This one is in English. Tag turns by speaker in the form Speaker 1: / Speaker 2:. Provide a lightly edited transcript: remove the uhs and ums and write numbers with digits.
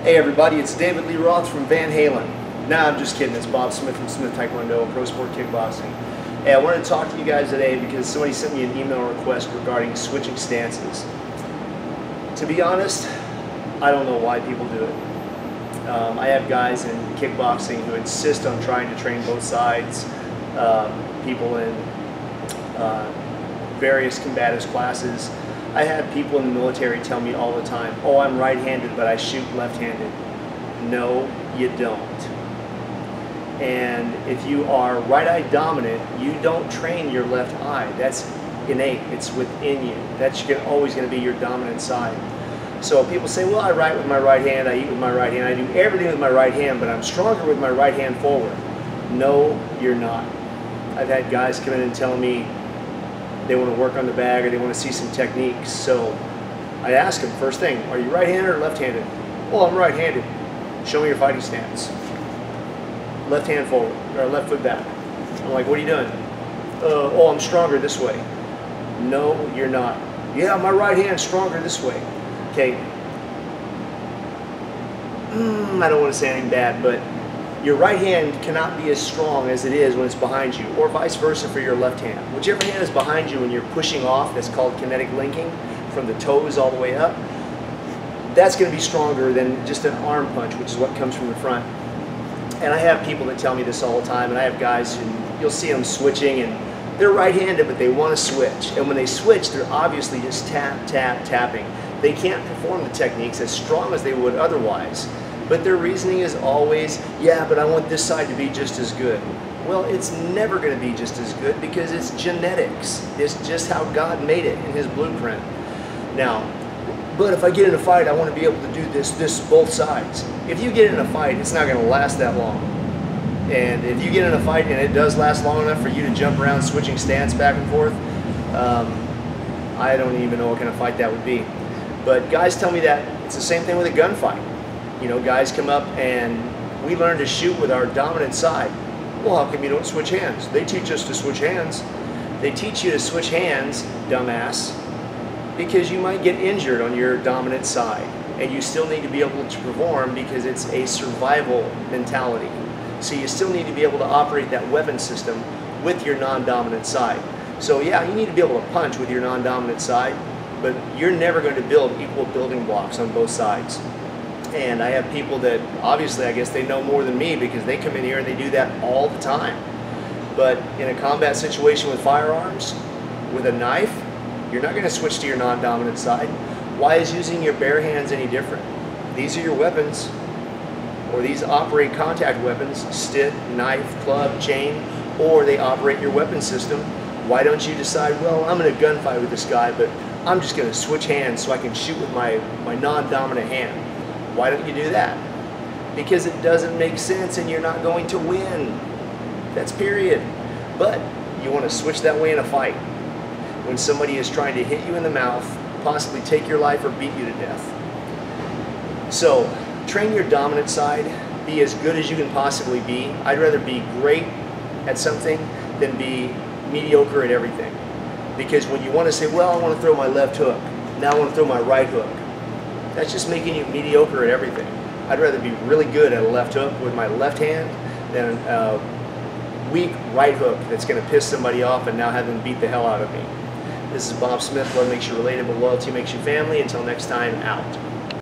Speaker 1: Hey everybody, it's David Lee Roth from Van Halen. Nah, I'm just kidding. It's Bob Smith from Smith Taekwondo, Pro Sport Kickboxing. Hey, I wanted to talk to you guys today because somebody sent me an email request regarding switching stances. To be honest, I don't know why people do it. I have guys in kickboxing who insist on trying to train both sides. People in various combatives classes. I have people in the military tell me all the time, oh, I'm right-handed, but I shoot left-handed. No, you don't. And if you are right-eye dominant, you don't train your left eye. That's innate. It's within you. That's always going to be your dominant side. So people say, well, I write with my right hand, I eat with my right hand, I do everything with my right hand, but I'm stronger with my right hand forward. No, you're not. I've had guys come in and tell me they want to work on the bag or they want to see some techniques. So I ask them, first thing, are you right-handed or left-handed? Well, I'm right-handed. Show me your fighting stance. Left hand forward, or left foot back. I'm like, what are you doing? Oh, I'm stronger this way. No, you're not. Yeah, my right hand's stronger this way. Okay. I don't want to say anything bad, but your right hand cannot be as strong as it is when it's behind you, or vice versa for your left hand. Whichever hand is behind you when you're pushing off, that's called kinetic linking, from the toes all the way up, that's going to be stronger than just an arm punch, which is what comes from the front. And I have people that tell me this all the time, and I have guys who, you'll see them switching, and they're right-handed, but they want to switch. And when they switch, they're obviously just tapping. They can't perform the techniques as strong as they would otherwise. But their reasoning is always, yeah, but I want this side to be just as good. Well, it's never going to be just as good because it's genetics. It's just how God made it in His blueprint. Now, but if I get in a fight, I want to be able to do this both sides. If you get in a fight, it's not going to last that long. And if you get in a fight and it does last long enough for you to jump around switching stance back and forth, I don't even know what kind of fight that would be. But guys tell me that it's the same thing with a gunfight. You know, guys come up and we learn to shoot with our dominant side. Well, how come you don't switch hands? They teach us to switch hands. They teach you to switch hands, dumbass, because you might get injured on your dominant side and you still need to be able to perform because it's a survival mentality. So you still need to be able to operate that weapon system with your non-dominant side. So yeah, you need to be able to punch with your non-dominant side, but you're never going to build equal building blocks on both sides. And I have people that obviously I guess they know more than me because they come in here and they do that all the time. But in a combat situation with firearms, with a knife, you're not going to switch to your non-dominant side. Why is using your bare hands any different? These are your weapons, or these operate contact weapons, stick, knife, club, chain, or they operate your weapon system. Why don't you decide, well, I'm in a gunfight with this guy, but I'm just going to switch hands so I can shoot with my non-dominant hand? Why don't you do that? Because it doesn't make sense and you're not going to win. That's period. But you want to switch that way in a fight. When somebody is trying to hit you in the mouth, possibly take your life or beat you to death. So, train your dominant side, be as good as you can possibly be. I'd rather be great at something than be mediocre at everything. Because when you want to say, well, I want to throw my left hook, now I want to throw my right hook, that's just making you mediocre at everything. I'd rather be really good at a left hook with my left hand than a weak right hook that's going to piss somebody off and now have them beat the hell out of me. This is Bob Smith. Love makes you relatable. Loyalty makes you family. Until next time, out.